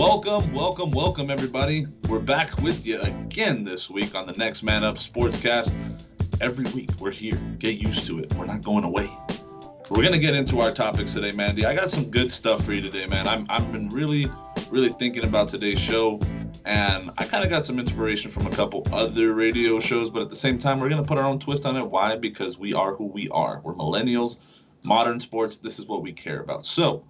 Welcome, everybody. We're back with you again this week on the NextManUp Sportscast. Every week, we're here. Get used to it. We're not going away. We're going to get into our topics today, Mandy. I got some good stuff for you today, man. I've been really thinking about today's show, and I kind of got some inspiration from a couple other radio shows, but at the same time, we're going to put our own twist on it. Why? Because we are who we are. We're millennials, modern sports. This is what we care about. So,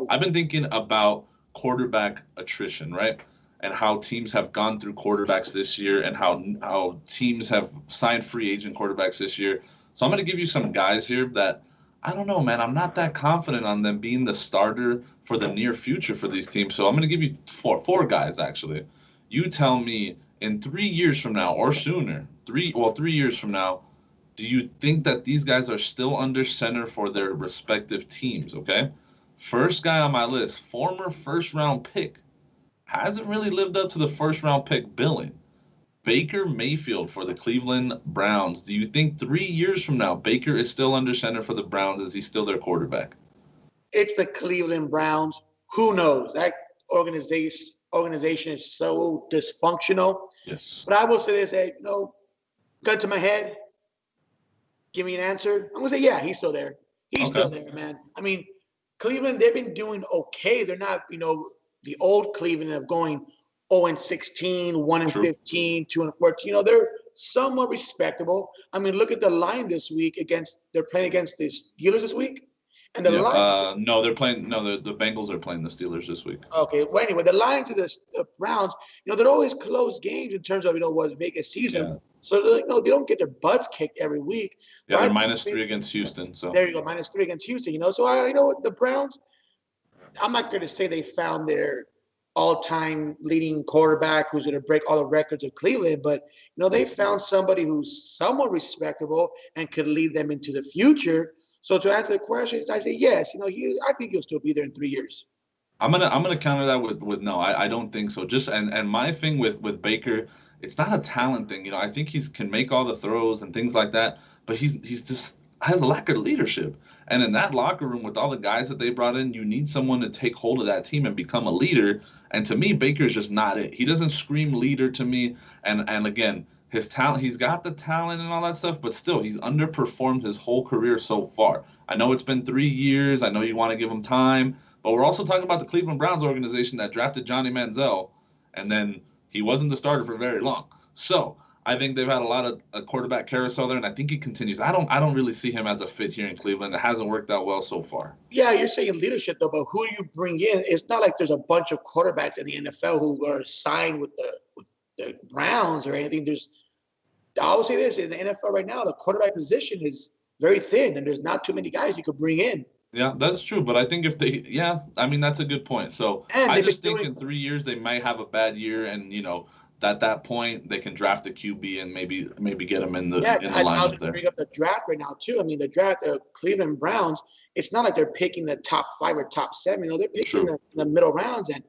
I've been thinking about quarterback attrition, right? And how teams have gone through quarterbacks this year and how teams have signed free agent quarterbacks this year. So I'm going to give you some guys here that, I don't know, man, I'm not that confident on them being the starter for the near future for these teams. So I'm going to give you four guys, actually. You tell me in 3 years from now or sooner, 3 years from now, do you think that these guys are still under center for their respective teams, okay? First guy on my list, former first-round pick. Hasn't really lived up to the first-round pick billing. Baker Mayfield for the Cleveland Browns. Do you think 3 years from now, Baker is still under center for the Browns? Is he still their quarterback? It's the Cleveland Browns. Who knows? That organization is so dysfunctional. Yes. But I will say this, gun to my head, give me an answer. I'm going to say, yeah, he's still there. He's still there, man. I mean, Cleveland, they've been doing okay. They're not, the old Cleveland of going 0-16, 1-15, 2-14. They're somewhat respectable. I mean, look at the line this week they're playing against the Steelers this week. And the line. The Bengals are playing the Steelers this week. Okay. Well, anyway, the line to the Browns, they're always close games in terms of, what make a season. Yeah. So, they don't get their butts kicked every week. Yeah, they're -3 against Houston. So there you go, -3 against Houston. So, the Browns, I'm not going to say they found their all-time leading quarterback who's going to break all the records of Cleveland, but, they found somebody who's somewhat respectable and could lead them into the future. So to answer the question, I say yes. I think he'll still be there in 3 years. I'm gonna counter that with no. I don't think so. Just and my thing with Baker, it's not a talent thing. I think he can make all the throws and things like that, but he's just has a lack of leadership. And in that locker room with all the guys that they brought in, you need someone to take hold of that team and become a leader. And to me, Baker's just not it. He doesn't scream leader to me. And again, his talent, he's got the talent and all that stuff, but still, he's underperformed his whole career so far. I know it's been 3 years. I know you want to give him time, but we're also talking about the Cleveland Browns organization that drafted Johnny Manziel, and then he wasn't the starter for very long. So I think they've had a lot of a quarterback carousel there, and I think he continues. I don't really see him as a fit here in Cleveland. It hasn't worked out well so far. Yeah, you're saying leadership, though, but who do you bring in? It's not like there's a bunch of quarterbacks in the NFL who are signed with the Browns or anything. I will say this, in the NFL right now, the quarterback position is very thin, and there's not too many guys you could bring in. Yeah, that's true. But I think that's a good point. So I just think in 3 years they might have a bad year, and at that point they can draft a QB and maybe get him in the lineup there. Bring up the draft right now too. I mean, the Cleveland Browns. It's not like they're picking the top 5 or top 7. They're picking the middle rounds, and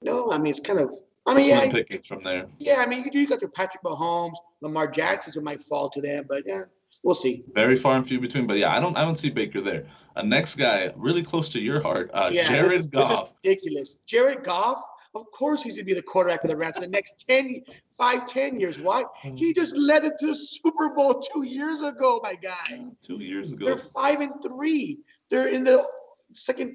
it's kind of. Pickings from there. Yeah, you got your Patrick Mahomes, Lamar Jacksons who might fall to them, but yeah, we'll see. Very far and few between, but yeah, I don't see Baker there. Next guy, really close to your heart, Jared Goff. This is ridiculous. Jared Goff, of course he's going to be the quarterback of the Rams for the next 10 years. Why? He just led it to the Super Bowl 2 years ago, my guy. 2 years ago. They're 5-3. They're in the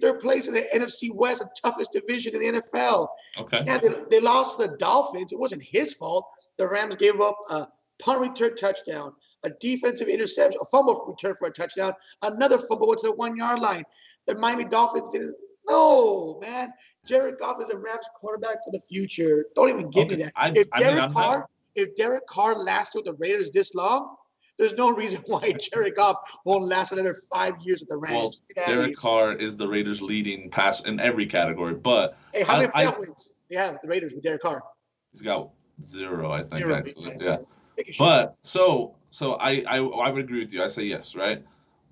third place in the NFC West, the toughest division in the NFL. Okay. Yeah, they lost to the Dolphins. It wasn't his fault. The Rams gave up a punt return touchdown, a defensive interception, a fumble return for a touchdown, another fumble went to the 1 yard line. The Miami Dolphins didn't. No, man. Jared Goff is a Rams quarterback for the future. Don't even give me that. If Derek Carr lasted with the Raiders this long, there's no reason why Jared Goff won't last another 5 years with the Rams. Well, Derek Carr is the Raiders' leading pass in every category. But hey, how many playoff wins they have the Raiders with Derek Carr? He's got 0, I think. 0, yeah. But so I would agree with you. I say yes, right?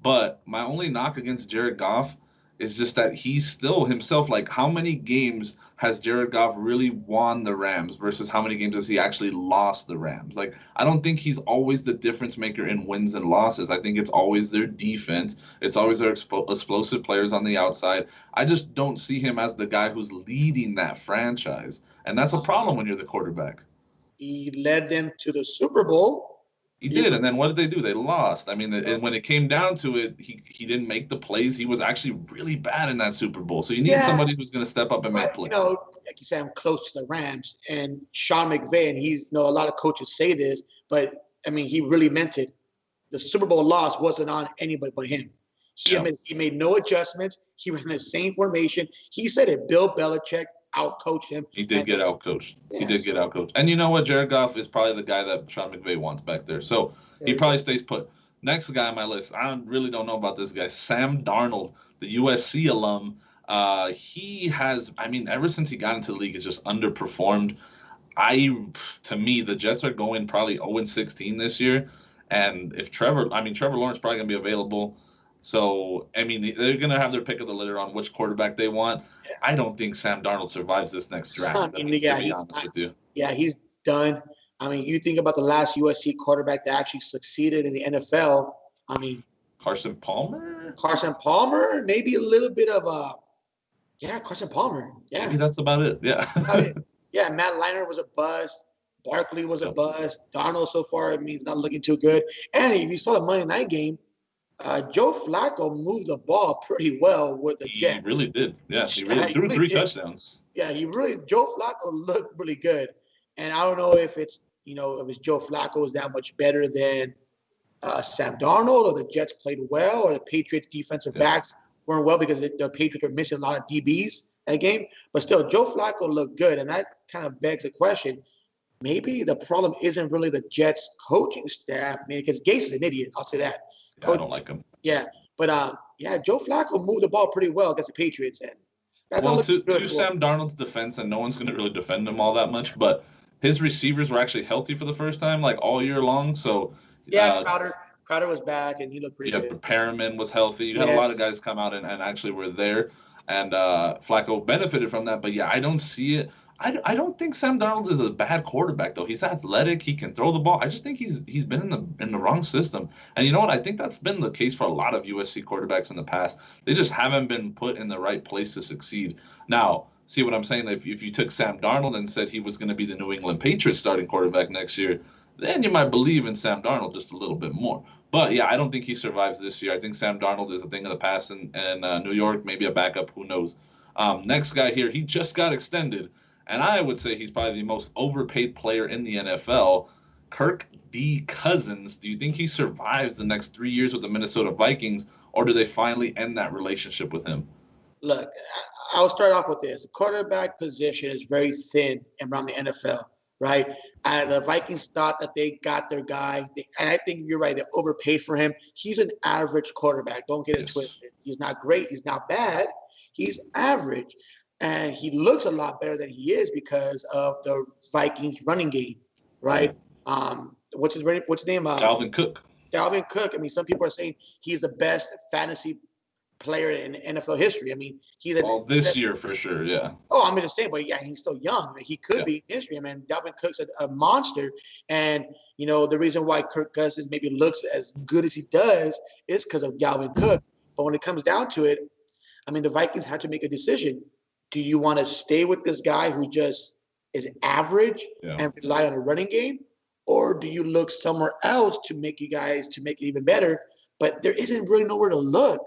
But my only knock against Jared Goff It's just that he's still himself. Like, how many games has Jared Goff really won the Rams versus how many games has he actually lost the Rams? Like, I don't think he's always the difference maker in wins and losses. I think it's always their defense. It's always their explosive players on the outside. I just don't see him as the guy who's leading that franchise. And that's a problem when you're the quarterback. He led them to the Super Bowl. He did, and then what did they do? They lost. I mean, and when it came down to it, he didn't make the plays. He was actually really bad in that Super Bowl. So you need somebody who's going to step up and make plays. Like you said, I'm close to the Rams and Sean McVay, and he's, a lot of coaches say this, but I mean, he really meant it. The Super Bowl loss wasn't on anybody but him. He made no adjustments. He ran the same formation. He said it. Bill Belichick outcoached him. He did get outcoached. He did get outcoached. And you know what? Jared Goff is probably the guy that Sean McVay wants back there. So he probably stays put. Next guy on my list, I really don't know about this guy, Sam Darnold, the USC alum. He has, ever since he got into the league, has just underperformed. To me, the Jets are going probably 0-16 this year. And if Trevor Lawrence probably going to be available. So, they're going to have their pick of the litter on which quarterback they want. Yeah. I don't think Sam Darnold survives this next draft. To be honest with you. Yeah, he's done. You think about the last USC quarterback that actually succeeded in the NFL. Carson Palmer? Carson Palmer? Maybe a little bit of Carson Palmer. Yeah. Maybe that's about it. Yeah. Yeah, Matt Leinart was a bust. Barkley was a bust. Darnold so far, he's not looking too good. And if you saw the Monday night game, Joe Flacco moved the ball pretty well with the Jets. He really did. Yeah, he really threw three touchdowns. Yeah, Joe Flacco looked really good. And I don't know if it's, if Joe Flacco is that much better than Sam Darnold, or the Jets played well, or the Patriots defensive backs weren't well because the Patriots were missing a lot of DBs that game. But still, Joe Flacco looked good. And that kind of begs the question, maybe the problem isn't really the Jets coaching staff, because Gase is an idiot. I'll say that. I don't like him. Yeah, but Joe Flacco moved the ball pretty well against the Patriots, and that's to Sam Darnold's defense, and no one's going to really defend him all that much, but his receivers were actually healthy for the first time, like all year long. So Crowder was back, and he looked pretty good. Yeah, Perriman was healthy. You had a lot of guys come out and actually were there, and Flacco benefited from that. But I don't see it. I don't think Sam Darnold is a bad quarterback, though. He's athletic. He can throw the ball. I just think he's been in the wrong system. And you know what? I think that's been the case for a lot of USC quarterbacks in the past. They just haven't been put in the right place to succeed. Now, see what I'm saying? If you took Sam Darnold and said he was going to be the New England Patriots starting quarterback next year, then you might believe in Sam Darnold just a little bit more. But, I don't think he survives this year. I think Sam Darnold is a thing of the past in New York, maybe a backup. Who knows? Next guy here, he just got extended. And I would say he's probably the most overpaid player in the NFL, Kirk D. Cousins. Do you think he survives the next 3 years with the Minnesota Vikings, or do they finally end that relationship with him? Look, I'll start off with this. The quarterback position is very thin around the NFL, right? The Vikings thought that they got their guy, and I think you're right. They overpaid for him. He's an average quarterback. Don't get it twisted. He's not great. He's not bad. He's average. And he looks a lot better than he is because of the Vikings running game, right? What's his name? Dalvin Cook. Dalvin Cook. Some people are saying he's the best fantasy player in NFL history. This year for sure, yeah. Oh, I'm just saying, but he's still young. He could be in history. Dalvin Cook's a monster. And, the reason why Kirk Cousins maybe looks as good as he does is because of Dalvin Cook. But when it comes down to it, the Vikings have to make a decision. Do you want to stay with this guy who just is average and rely on a running game? Or do you look somewhere else to make it even better? But there isn't really nowhere to look.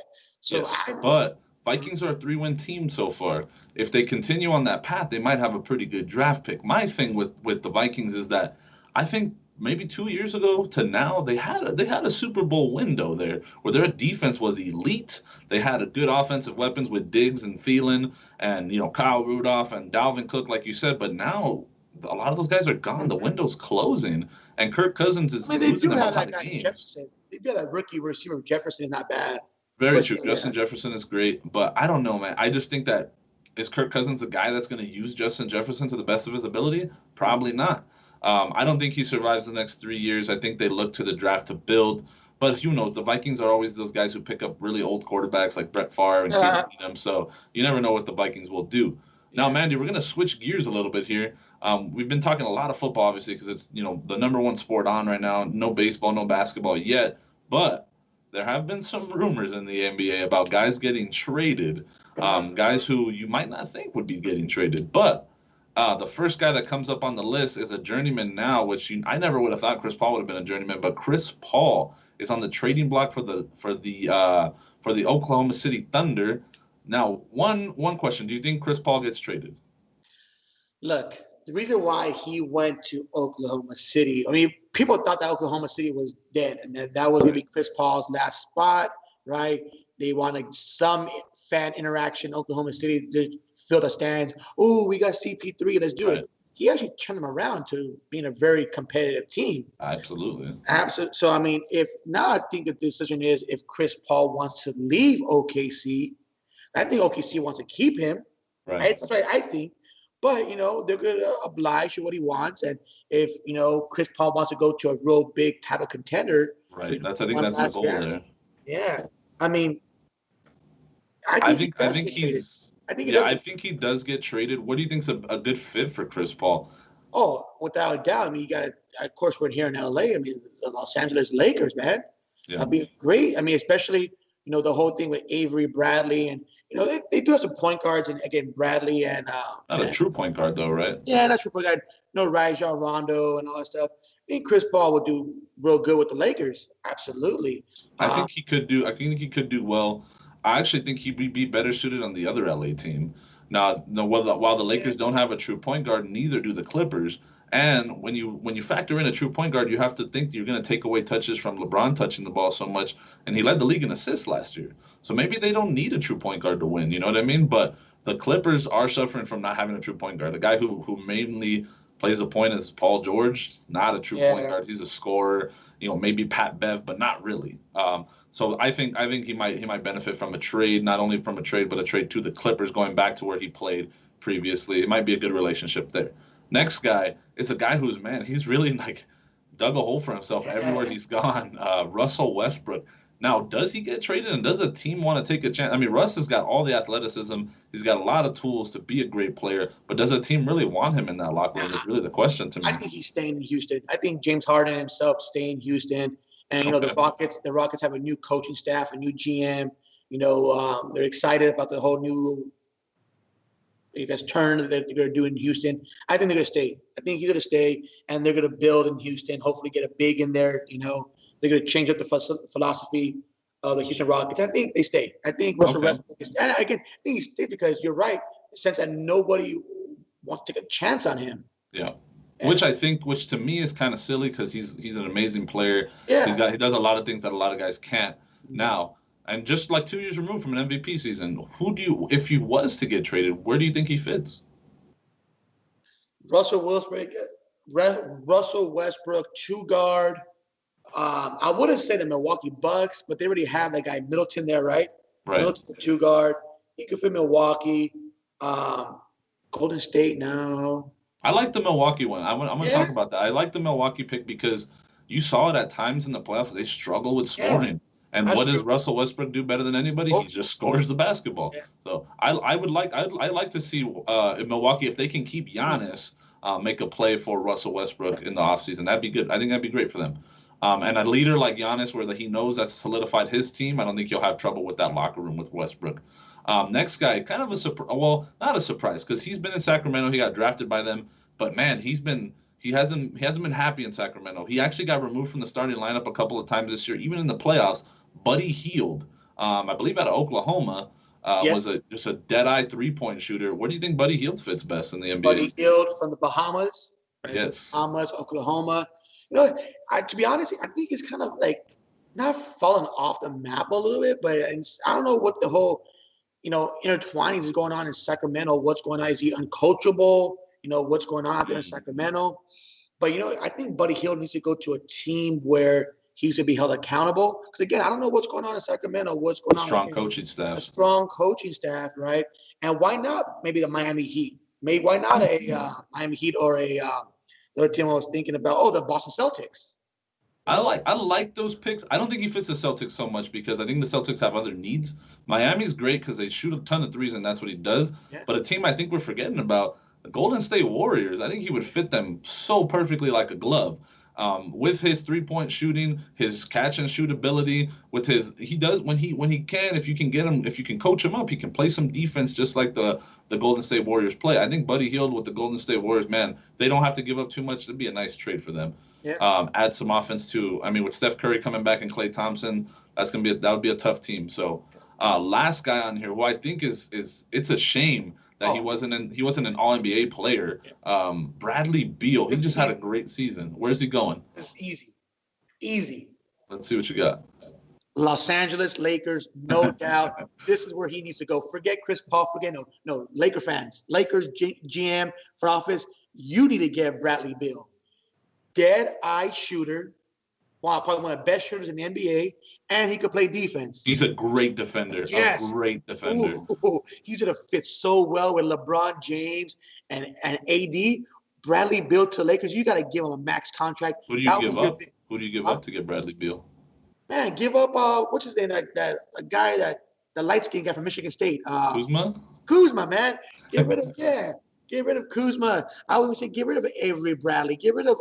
But Vikings are a 3-win team so far. If they continue on that path, they might have a pretty good draft pick. My thing with the Vikings is that I think maybe 2 years ago to now, they had a Super Bowl window there where their defense was elite. They had a good offensive weapons with Diggs and Thielen and, Kyle Rudolph and Dalvin Cook, like you said. But now a lot of those guys are gone. The window's closing. And Kirk Cousins is losing them a lot of games. Jefferson. They do have that rookie receiver. Jefferson is not bad. Very true. Justin Jefferson is great. But I don't know, man. I just think that is Kirk Cousins the guy that's going to use Justin Jefferson to the best of his ability? Probably not. I don't think he survives the next 3 years. I think they look to the draft to build. But who knows? The Vikings are always those guys who pick up really old quarterbacks like Brett Favre and Case Keenum. So you never know what the Vikings will do. Now, Mandy, we're going to switch gears a little bit here. We've been talking a lot of football, obviously, because it's the number one sport on right now. No baseball, no basketball yet, but there have been some rumors in the NBA about guys getting traded, guys who you might not think would be getting traded. But the first guy that comes up on the list is a journeyman now, which I never would have thought Chris Paul would have been a journeyman, but Chris Paul is on the trading block for the Oklahoma City Thunder. Now, one question: do you think Chris Paul gets traded? Look, the reason why he went to Oklahoma City, I mean, people thought that Oklahoma City was dead and that was going to be Chris Paul's last spot, right? They wanted some fan interaction in Oklahoma City to fill the stands. Oh, we got CP3, let's do it. He actually turned them around to being a very competitive team. Absolutely. So, I mean, I think the decision is if Chris Paul wants to leave OKC, I think OKC wants to keep him. Right. That's right, I think. But, they're going to oblige to what he wants. And if, Chris Paul wants to go to a real big title contender. Right. I think that's the goal there. Yeah. I mean, I think he does get traded. What do you think's a good fit for Chris Paul? Oh, without a doubt. I mean, of course, we're here in LA. I mean, the Los Angeles Lakers, man. Yeah. That'd be great. I mean, especially, the whole thing with Avery Bradley and, they do have some point guards, and again, Bradley and not a true point guard though, right? Yeah, not true point guard. Rajon Rondo and all that stuff. I think Chris Paul would do real good with the Lakers. Absolutely. I think he could do well. I actually think he'd be better suited on the other LA team. Now, while the Lakers don't have a true point guard, neither do the Clippers. And when you factor in a true point guard, you have to think you're going to take away touches from LeBron touching the ball so much. And he led the league in assists last year. So maybe they don't need a true point guard to win. You know what I mean? But the Clippers are suffering from not having a true point guard. The guy who mainly plays the point is Paul George, not a true point guard. He's a scorer. Maybe Pat Bev, but not really. So I think he might benefit from a trade, not only from a trade, but a trade to the Clippers, going back to where he played previously. It might be a good relationship there. Next guy is a guy he's really dug a hole for himself everywhere he's gone. Russell Westbrook. Now, does he get traded, and does a team want to take a chance? I mean, Russ has got all the athleticism. He's got a lot of tools to be a great player, but does a team really want him in that locker room? Is really the question to me. I think he's staying in Houston. I think James Harden himself staying in Houston. And, the Rockets have a new coaching staff, a new GM. They're excited about the whole new turn that they're going to do in Houston. I think they're going to stay. I think he's going to stay, and they're going to build in Houston, hopefully get a big in there. They're going to change up the philosophy of the Houston Rockets. I think they stay. I think Russell Westbrook is – and again, I think he stays because you're right, in the sense that nobody wants to take a chance on him. Yeah. Which to me is kind of silly because he's an amazing player. Yeah. He does a lot of things that a lot of guys can't. Now, and just 2 years removed from an MVP season, if he was to get traded, where do you think he fits? Russell Westbrook, two guard. I wouldn't say the Milwaukee Bucks, but they already have that guy Middleton there, right? Right. Middleton, the two guard. He could fit Milwaukee. Golden State now. I like the Milwaukee one. I'm going to talk about that. I like the Milwaukee pick because you saw it at times in the playoffs. They struggle with scoring. And what does Russell Westbrook do better than anybody? He just scores the basketball. Yeah. So I'd like to see in Milwaukee, if they can keep Giannis, make a play for Russell Westbrook in the offseason. That'd be good. I think that'd be great for them. And a leader like Giannis, where he knows that's solidified his team, I don't think he'll have trouble with that locker room with Westbrook. Next guy, kind of a surprise. Well, not a surprise because he's been in Sacramento. He got drafted by them, but man, he hasn't been happy in Sacramento. He actually got removed from the starting lineup a couple of times this year, even in the playoffs. Buddy Hield, I believe out of Oklahoma, was just a dead-eye three-point shooter. Where do you think Buddy Hield fits best in the NBA? Buddy Hield from the Bahamas. Right? Yes. Bahamas, Oklahoma. To be honest, I think it's kind of not falling off the map a little bit, but I don't know what the whole, intertwining is going on in Sacramento. What's going on? Is he uncoachable? What's going on out there in Sacramento? But, I think Buddy Hield needs to go to a team where he's going to be held accountable. Because, again, I don't know what's going on in Sacramento. What's going on? Strong coaching staff. A strong coaching staff, right? And why not maybe the Miami Heat? Why not a Miami Heat or the other team I was thinking about? Oh, the Boston Celtics. I like those picks. I don't think he fits the Celtics so much because I think the Celtics have other needs. Miami's great because they shoot a ton of threes and that's what he does. Yeah. But a team I think we're forgetting about, the Golden State Warriors. I think he would fit them so perfectly like a glove. With his 3-point shooting, his catch and shoot ability, with his he does when he can, if you can get him, if you can coach him up, he can play some defense just like the Golden State Warriors play. I think Buddy Hield with the Golden State Warriors, man, they don't have to give up too much. It'd be a nice trade for them. Yeah. Add some offense too. I mean, with Steph Curry coming back and Klay Thompson, that would be a tough team. So, last guy on here, who I think is it's a shame that he wasn't an All NBA player. Bradley Beal, he just had a great season. Where's he going? It's easy. Let's see what you got. Los Angeles Lakers, no doubt. This is where he needs to go. Forget Chris Paul. Forget no Laker fans, Lakers GM for office. You need to get Bradley Beal. Dead-eye shooter, probably one of the best shooters in the NBA, and he could play defense. He's a great defender. Yes. A great defender. Ooh, he's going to fit so well with LeBron James and AD. Bradley Beal to Lakers, you got to give him a max contract. Who do you give up? Who do you give up to get Bradley Beal? Man, give up, what's his name, that guy, the light-skinned guy from Michigan State. Kuzma, man. Get rid of Kuzma. I would say get rid of Avery Bradley. Get rid of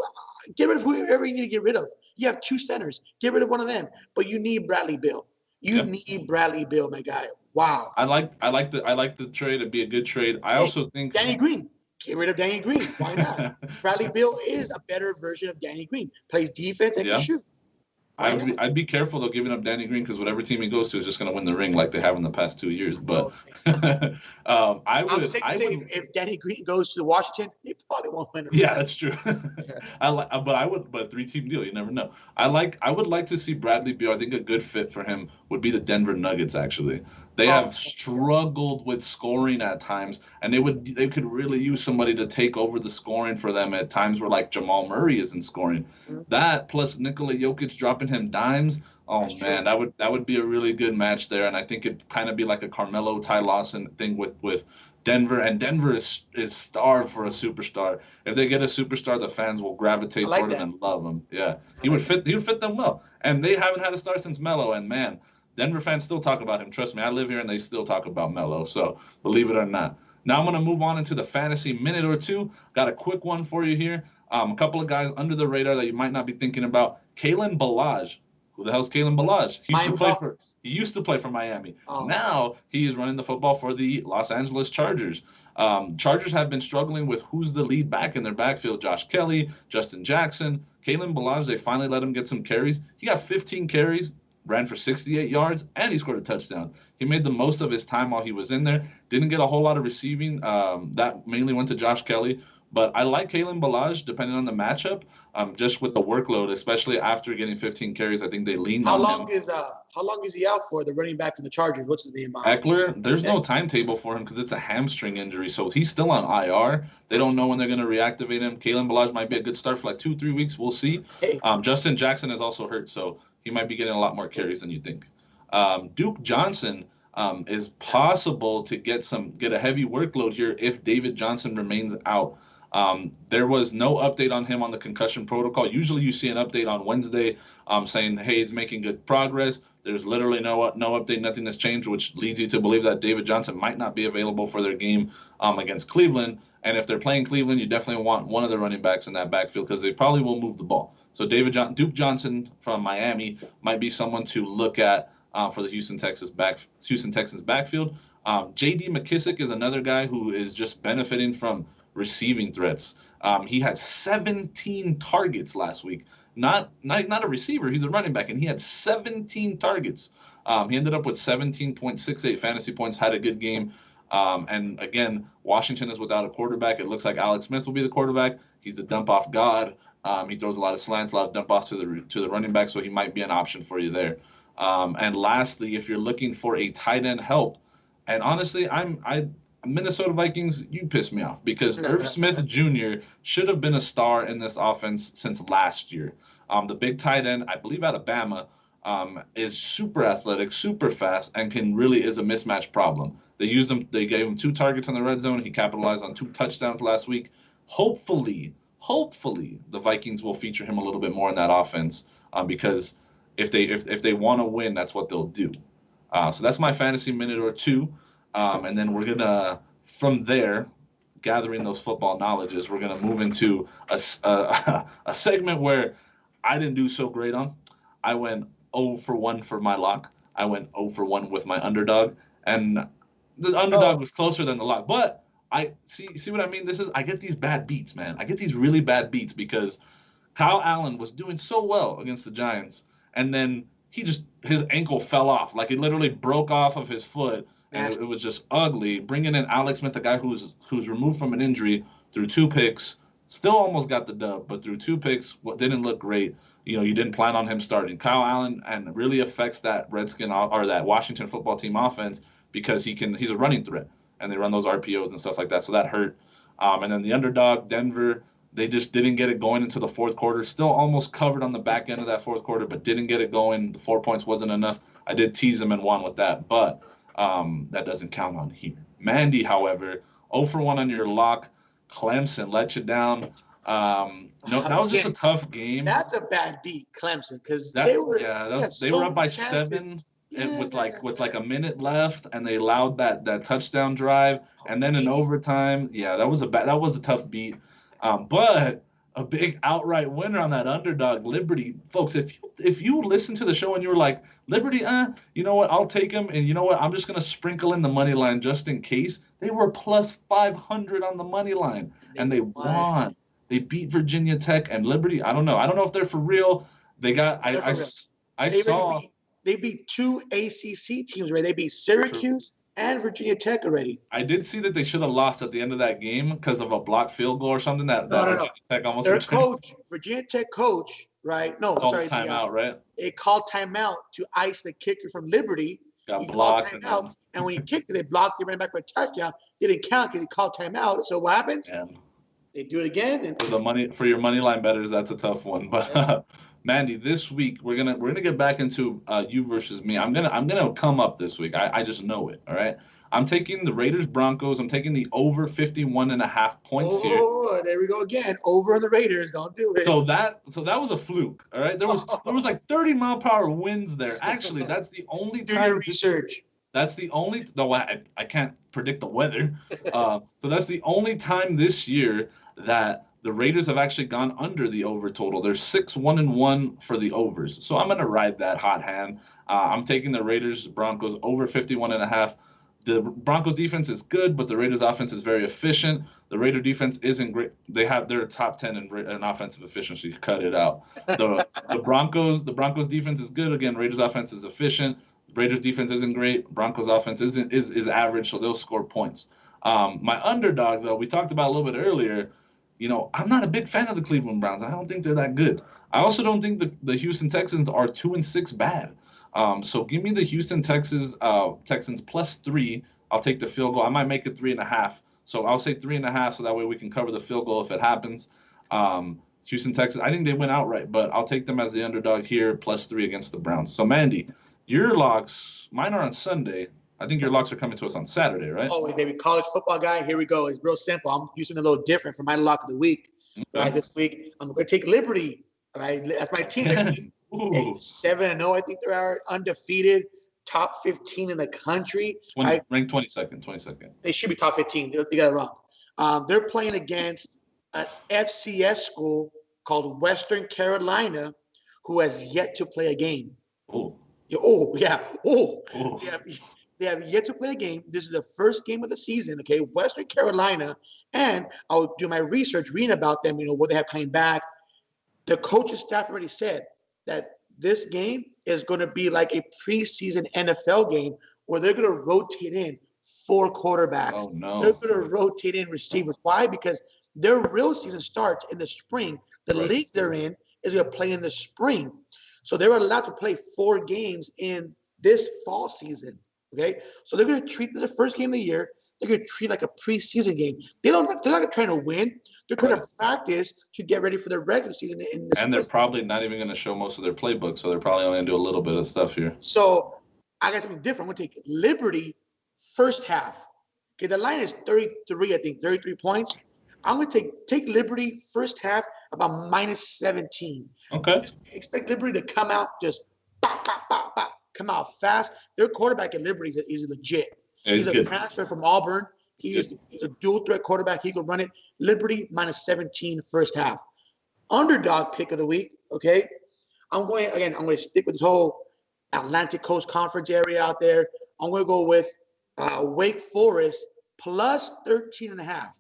whoever you need to get rid of. You have two centers. Get rid of one of them. But you need Bradley Beal. You need Bradley Beal, my guy. Wow. I like the trade. It'd be a good trade. I also think Danny Green. Get rid of Danny Green. Why not? Bradley Beal is a better version of Danny Green. Plays defense and can shoot. I'd be careful though giving up Danny Green because whatever team he goes to is just going to win the ring like they have in the past 2 years. But I'm safe to say if Danny Green goes to Washington, he probably won't win. Yeah, that's true. But 3-team deal. You never know. I would like to see Bradley Beal. I think a good fit for him would be the Denver Nuggets. Actually, they have struggled with scoring at times, and they could really use somebody to take over the scoring for them at times where like Jamal Murray isn't scoring. Mm-hmm. That plus Nikola Jokic dropping him dimes. Oh that's man, true. that would be a really good match there, and I think it'd kind of be like a Carmelo Ty Lawson thing with Denver, and Denver is starved for a superstar. If they get a superstar, the fans will gravitate toward him and love him. Yeah, he would fit them well, and they haven't had a star since Melo, and man. Denver fans still talk about him. Trust me, I live here and they still talk about Melo. So believe it or not. Now I'm going to move on into the fantasy minute or two. Got a quick one for you here. A couple of guys under the radar that you might not be thinking about. Kalen Ballage. Who the hell's Kalen Ballage? He used to play for Miami. Oh. Now he is running the football for the Los Angeles Chargers. Chargers have been struggling with who's the lead back in their backfield. Josh Kelly, Justin Jackson. Kalen Ballage, they finally let him get some carries. He got 15 carries. Ran for 68 yards, and he scored a touchdown. He made the most of his time while he was in there. Didn't get a whole lot of receiving. That mainly went to Josh Kelly. But I like Kalen Ballage, depending on the matchup, just with the workload, especially after getting 15 carries. I think they leaned on him. How long is he out for, the running back in the Chargers? What's his name? Eckler. There's no timetable for him because it's a hamstring injury. So he's still on IR. They don't know when they're going to reactivate him. Kalen Ballage might be a good start for like 2-3 weeks. We'll see. Hey. Justin Jackson is also hurt, so he might be getting a lot more carries than you think. Duke Johnson is possible to get a heavy workload here if David Johnson remains out. There was no update on him on the concussion protocol. Usually you see an update on Wednesday saying, hey, he's making good progress. There's literally no update, nothing has changed, which leads you to believe that David Johnson might not be available for their game against Cleveland. And if they're playing Cleveland, you definitely want one of the running backs in that backfield because they probably will move the ball. So Duke Johnson from Miami might be someone to look at for the Houston Texans backfield. J.D. McKissick is another guy who is just benefiting from receiving threats. He had 17 targets last week. Not a receiver, he's a running back, and he had 17 targets. He ended up with 17.68 fantasy points, had a good game. And again, Washington is without a quarterback. It looks like Alex Smith will be the quarterback. He's the dump-off god. He throws a lot of slants, a lot of dump-offs to the running back, so he might be an option for you there. And lastly, if you're looking for a tight end help, and honestly, Minnesota Vikings, you piss me off because Irv Smith Jr. should have been a star in this offense since last year. The big tight end, I believe out of Bama, is super athletic, super fast, and is a mismatch problem. They gave him 2 targets in the red zone. He capitalized on 2 touchdowns last week. Hopefully, the Vikings will feature him a little bit more in that offense. because if they want to win, that's what they'll do. So that's my fantasy minute or two, and then we're gonna from there, gathering those football knowledges, we're gonna move into a segment where I didn't do so great on. I went 0 for 1 for my lock. I went 0 for 1 with my underdog, and the underdog was closer than the lock. But I see what I mean. I get these bad beats, man. I get these really bad beats because Kyle Allen was doing so well against the Giants, and then his ankle fell off. Like it literally broke off of his foot, and it was just ugly. Bringing in Alex Smith, a guy who's removed from an injury, through 2 picks, still almost got the dub, but through 2 picks, what didn't look great. You didn't plan on him starting. Kyle Allen and really affects that Redskin or that Washington football team offense because he's a running threat, and they run those RPOs and stuff like that. So that hurt. And then the underdog, Denver, they just didn't get it going into the fourth quarter. Still almost covered on the back end of that fourth quarter, but didn't get it going. The 4 points wasn't enough. I did tease them and won with that, but that doesn't count on here. Mandy, however, 0 for 1 on your lock. Clemson let you down. No, that was just a tough game. That's a bad beat, Clemson, because they were up by 7 with like a minute left, and they allowed that touchdown drive, and then in overtime, that was a tough beat. But a big outright winner on that underdog, Liberty, folks. If you listen to the show and you were like, Liberty, you know what, I'll take them, and you know what, I'm just gonna sprinkle in the money line just in case. They were plus 500 on the money line, and they won. They beat Virginia Tech and Liberty. I don't know if they're for real. They got. They beat 2 ACC teams, right? They beat Syracuse and Virginia Tech already. I did see that they should have lost at the end of that game because of a blocked field goal or something. No. Tech almost Their coach, Virginia Tech coach, right? No, called sorry. Timeout, right? They called timeout to ice the kicker from Liberty. Got blocked. Timeout, and when he kicked it, they blocked. They ran back for a touchdown. They didn't count because he called timeout. So what happens? Yeah. They do it again. And for your money line bettors, that's a tough one. But Mandy, this week we're gonna get back into you versus me. I'm gonna come up this week. I just know it. All right. I'm taking the Raiders Broncos. I'm taking the over 51.5 points here. Oh, there we go again. Over on the Raiders. Don't do it. So that was a fluke. All right. There was like 30-mile-per-hour winds there. Actually, that's the only time. Do your research. That's the only. No, I can't predict the weather. So that's the only time this year that the Raiders have actually gone under the over total. They're 6-1-1 for the overs. So I'm going to ride that hot hand. I'm taking the Raiders Broncos over 51.5. The Broncos defense is good, but the Raiders offense is very efficient. The Raider defense isn't great. They're top 10 in offensive efficiency. Cut it out. The Broncos defense is good. Again, Raiders offense is efficient. Raiders defense isn't great. Broncos offense is average, so they'll score points. My underdog, though, we talked about a little bit earlier. I'm not a big fan of the Cleveland Browns. I don't think they're that good. I also don't think the Houston Texans are 2-6 bad. So give me the Houston Texans plus 3. I'll take the field goal. I might make it 3.5. So I'll say 3.5, so that way we can cover the field goal if it happens. Houston Texans, I think they win outright, but I'll take them as the underdog here, plus 3 against the Browns. So Mandy, your locks, mine are on Sunday. I think your locks are coming to us on Saturday, right? Oh, baby, college football guy. Here we go. It's real simple. I'm using a little different for my lock of the week. Okay. Right, this week I'm going to take Liberty. All right, that's my team. 7-0. I think they're undefeated, top 15 in the country. Ranked 22nd. They should be top 15. They got it wrong. They're playing against an FCS school called Western Carolina, who has yet to play a game. They have yet to play a game. This is the first game of the season, okay? Western Carolina, and I'll do my research reading about them, what they have coming back. The coaching staff already said that this game is going to be like a preseason NFL game where they're going to rotate in 4 quarterbacks. Oh, no. They're going to rotate in receivers. Why? Because their real season starts in the spring. The league they're in is going to play in the spring. So they're allowed to play 4 games in this fall season. Okay, so they're going to treat the first game of the year. They're going to treat like a preseason game. They're not trying to win. They're trying to practice to get ready for the regular season. And they're probably not even going to show most of their playbook, so they're probably only going to do a little bit of stuff here. So I got something different. I'm going to take Liberty first half. Okay, the line is 33 points. I'm going to take Liberty first half about -17. Okay. Just expect Liberty to come out just bop, bop, bop, bop, come out fast. Their quarterback at Liberty is legit. Yeah, He's a good. transfer from Auburn. He's a dual threat quarterback. He could run it. Liberty -17 first half. Underdog pick of the week. Okay, I'm going to stick with this whole Atlantic Coast Conference area out there. I'm going to go with Wake Forest plus 13.5.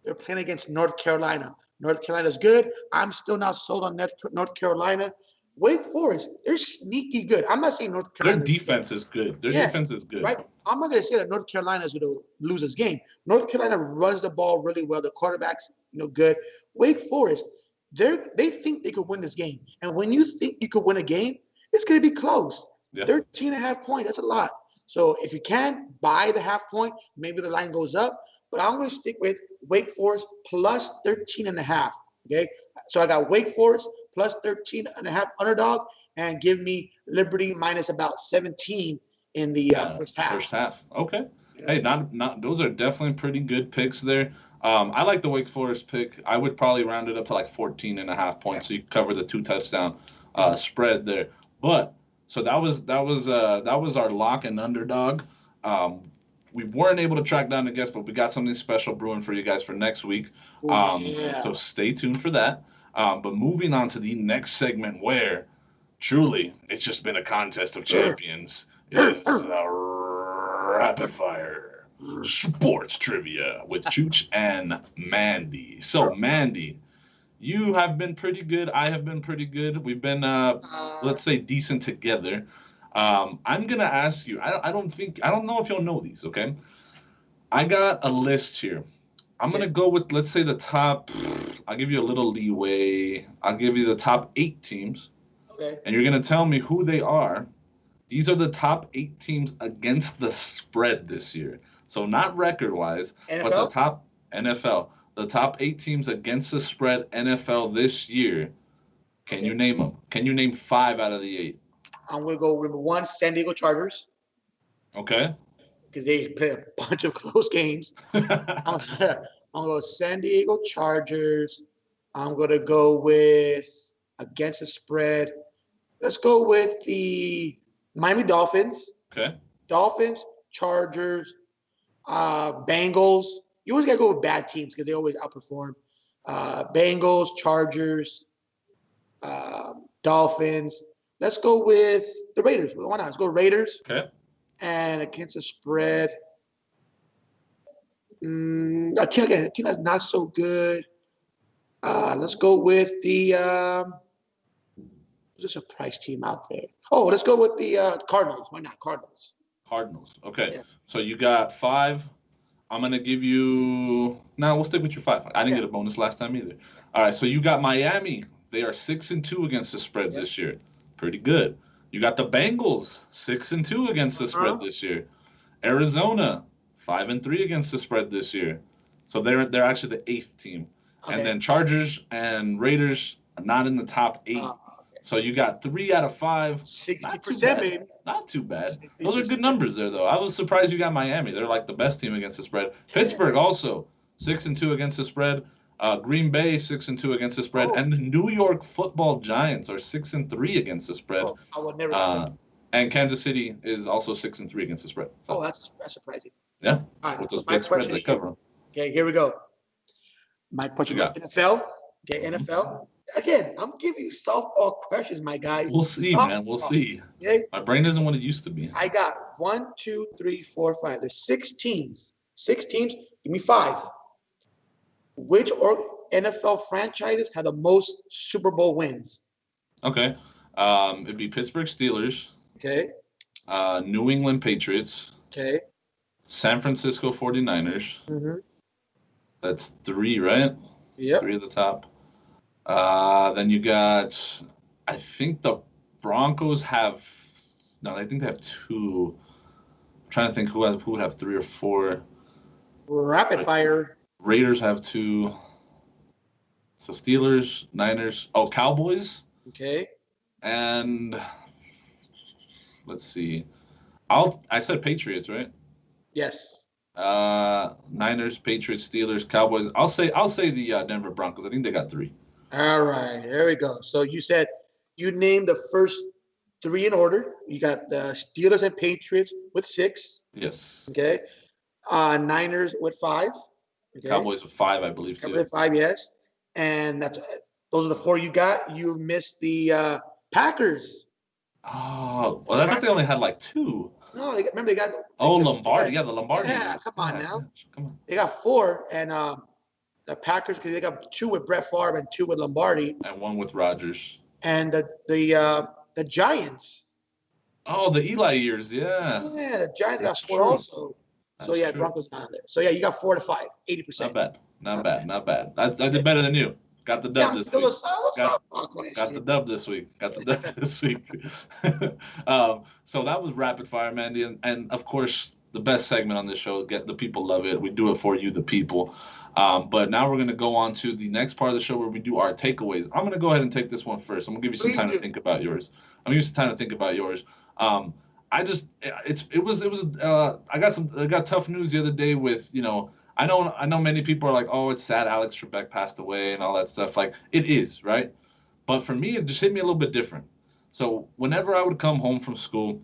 They're playing against North Carolina. North Carolina's good. I'm still not sold on North Carolina. Wake Forest, they're sneaky good. I'm not saying North Carolina. Their defense is good. Their defense is good. Right. I'm not going to say that North Carolina is going to lose this game. North Carolina runs the ball really well. The quarterback's good. Wake Forest, they think they could win this game. And when you think you could win a game, it's going to be close. Yeah. 13.5 points, that's a lot. So if you can, buy the half point. Maybe the line goes up. But I'm going to stick with Wake Forest plus 13.5. Okay? So I got Wake Forest plus 13.5 underdog, and give me Liberty minus about 17 in the first half. First half. Okay. Yeah. Hey, not those are definitely pretty good picks there. I like the Wake Forest pick. I would probably round it up to like 14.5 points, so you cover the 2 touchdown spread there. But so that was our lock and underdog. We weren't able to track down the guest, but we got something special brewing for you guys for next week. So stay tuned for that. But moving on to the next segment, where truly it's just been a contest of champions. It's rapid fire sports trivia with Chooch and Mandy. So Mandy, you have been pretty good. I have been pretty good. We've been, let's say, decent together. I'm gonna ask you. I don't know if you'll know these. Okay, I got a list here. I'm gonna go with, let's say, the top. I'll give you a little leeway. I'll give you the top 8 teams. Okay. And you're gonna tell me who they are. These are the top 8 teams against the spread this year. So not record-wise, but the top NFL. The top 8 teams against the spread NFL this year. Can you name them? Can you name 5 out of the 8? I'm going to go number 1, San Diego Chargers. Okay. Because they play a bunch of close games. I'm going to go San Diego Chargers. I'm going to go with against the spread. Let's go with the Miami Dolphins. Okay. Dolphins, Chargers, Bengals. You always got to go with bad teams because they always outperform. Bengals, Chargers, Dolphins. Let's go with the Raiders. Why not? Let's go Raiders. Okay. And against the spread, a team that's not so good. Let's go with the there's a surprise team out there. Oh, let's go with the Cardinals. Why not Cardinals? Cardinals. Okay. Yeah. So you got 5. I'm gonna give you. No, we'll stick with your 5. I didn't get a bonus last time either. All right. So you got Miami. They are 6-2 against the spread this year. Pretty good. You got the Bengals, 6-2 against the spread this year. Arizona, 5-3 against the spread this year. So they're actually the 8th team. Okay. And then Chargers and Raiders are not in the top 8. Okay. So you got 3 out of 5. 60%, baby. Not too bad. 60%. Those are good numbers there, though. I was surprised you got Miami. They're like the best team against the spread. Pittsburgh also 6-2 against the spread. Green Bay 6-2 against the spread, and the New York Football Giants are 6-3 against the spread. I would never expect. And Kansas City is also 6-3 against the spread. So, that's surprising. Yeah. All right. With those big spreads they cover. Okay, here we go. My question: NFL. Okay, NFL. Again, I'm giving you softball questions, my guy. We'll see, man. We'll see. Okay. My brain isn't what it used to be. I got 1, 2, 3, 4, 5. There's 6 teams. 6 teams. Give me 5. Which NFL franchises have the most Super Bowl wins? Okay. It'd be Pittsburgh Steelers. Okay. New England Patriots. Okay. San Francisco 49ers. Mm-hmm. That's 3, right? Yep. 3 at the top. Then you got, I think the Broncos have, no, I think they have 2. I'm trying to think who would have 3 or 4. Rapid fire. Raiders have 2. So Steelers, Niners. Oh, Cowboys. Okay. And let's see. I said Patriots, right? Yes. Niners, Patriots, Steelers, Cowboys. I'll say the Denver Broncos. I think they got 3. All right, there we go. So you said you named the first 3 in order. You got the Steelers and Patriots with 6. Yes. Okay. Niners with 5. Okay. Cowboys with 5, I believe Cowboys too. with 5, yes. And those are the 4 you got. You missed the Packers. Oh, well, I thought they only had like 2. No, remember they got. Oh, Lombardi. Yeah, the Lombardi. Yeah, years. come on Yeah, now. yeah, come on. They got 4, and the Packers because they got 2 with Brett Favre and 2 with Lombardi, And 1 with Rodgers. and the Giants. Oh, the Eli years. Yeah. Yeah, the Giants That's got 4 true. also. So yeah, true. Broncos not there. So yeah, you got 4 to 5, 80%. Not bad. Not bad. Not bad. I did better than you. Got the dub this week. Got the dub this week. Got the dub this week. So that was rapid fire, Mandy, and of course the best segment on this show. The people love it. We do it for you, the people. But now we're gonna go on to the next part of the show where we do our takeaways. I'm gonna go ahead and take this one first. I'm gonna give you some time to think about yours. I got tough news the other day with, I know many people are like, oh, it's sad Alex Trebek passed away and all that stuff. Like, it is, right? But for me, it just hit me a little bit different. So whenever I would come home from school,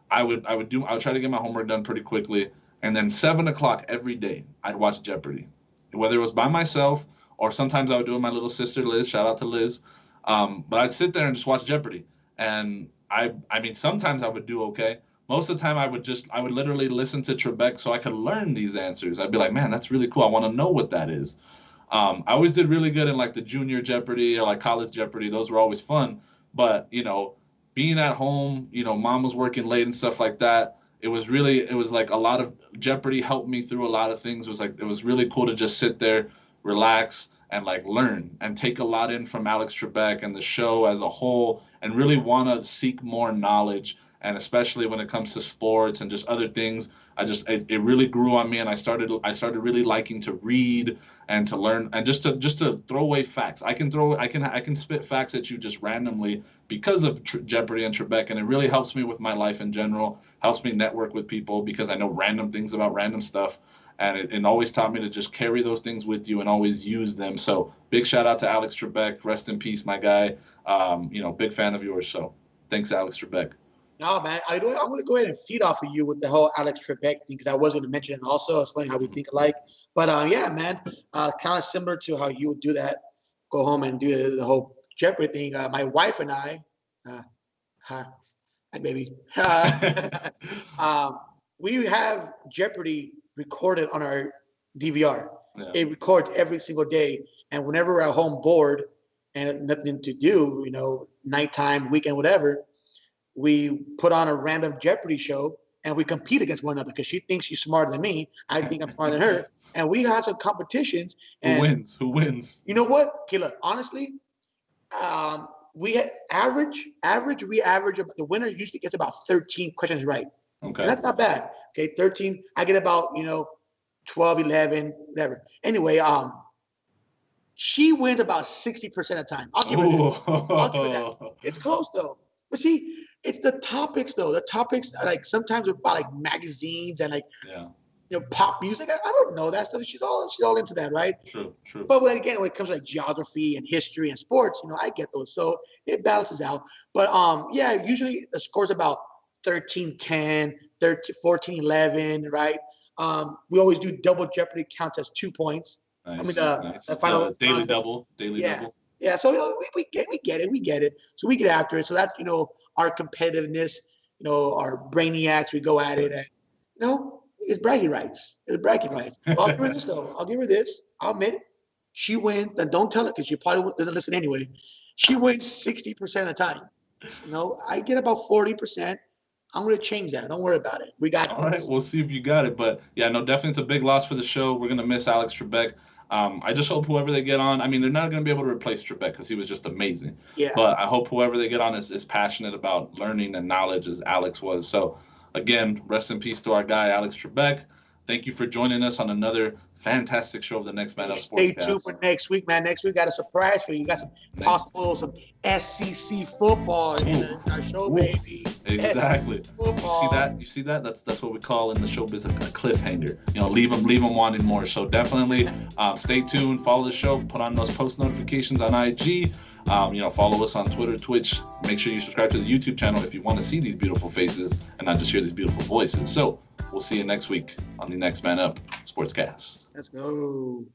I would try to get my homework done pretty quickly, and then 7 o'clock every day I'd watch Jeopardy, whether it was by myself or sometimes I would do it with my little sister Liz. Shout out to Liz. But I'd sit there and just watch Jeopardy, and I mean sometimes I would do okay. Most of the time, I would literally listen to Trebek so I could learn these answers. I'd be like, man, that's really cool. I want to know what that is. I always did really good in like the junior Jeopardy or like college Jeopardy. Those were always fun. But, being at home, mom was working late and stuff like that. It was like a lot of Jeopardy helped me through a lot of things. It was really cool to just sit there, relax, and like learn and take a lot in from Alex Trebek and the show as a whole, and really want to seek more knowledge. And especially when it comes to sports and just other things, it really grew on me, and I started really liking to read and to learn and just to throw away facts. I can spit facts at you just randomly because of Jeopardy and Trebek, and it really helps me with my life in general. Helps me network with people because I know random things about random stuff, and it always taught me to just carry those things with you and always use them. So big shout out to Alex Trebek, rest in peace, my guy. Big fan of yours. So thanks, Alex Trebek. No, man, I'm going to go ahead and feed off of you with the whole Alex Trebek thing because I was going to mention it also. It's funny how we think alike. But, yeah, man, kind of similar to how you would do that, go home and do the whole Jeopardy thing. My wife and I, hi, baby, we have Jeopardy recorded on our DVR. Yeah. It records every single day. And whenever we're at home bored and nothing to do, nighttime, weekend, whatever, we put on a random Jeopardy show and we compete against one another because she thinks she's smarter than me. I think I'm smarter than her. And we have some competitions. And Who wins? You know what, Kayla? Honestly, we average. The winner usually gets about 13 questions right. Okay. And that's not bad. Okay, 13. I get about 12, 11, whatever. Anyway, she wins about 60% of the time. I'll give her that. It's close though. But see, it's the topics though. The topics are like sometimes about like magazines and like pop music. I don't know that stuff. She's all into that, right? True. But when it comes to like geography and history and sports, I get those. So it balances out. But usually the score's about 13-10, 14-11, right? We always do double Jeopardy counts as 2 points. Nice, I mean the final daily double. Yeah, so we get it. So we get after it. So that's our competitiveness, our brainiacs. We go at it, and it's bragging rights. I'll give her this though. I'll admit it. She wins. Then don't tell her because she probably doesn't listen anyway. She wins 60% of the time. I get about 40%. I'm going to change that. Don't worry about it. We got this. All right, we'll see if you got it. But yeah, no, definitely it's a big loss for the show. We're going to miss Alex Trebek. I just hope whoever they get on, I mean, they're not going to be able to replace Trebek because he was just amazing. Yeah. But I hope whoever they get on is passionate about learning and knowledge as Alex was. So, again, rest in peace to our guy, Alex Trebek. Thank you for joining us on another fantastic show of the Next Man Up Stay Sportscast. tuned for next week, man. Next week got a surprise for you. Got some SEC football in our show, baby. Exactly. Football. You see that? That's what we call in the show business a cliffhanger. Leave them wanting more. So definitely stay tuned. Follow the show. Put on those post notifications on IG. Follow us on Twitter, Twitch. Make sure you subscribe to the YouTube channel if you want to see these beautiful faces and not just hear these beautiful voices. So we'll see you next week on the Next Man Up Sportscast. Let's go.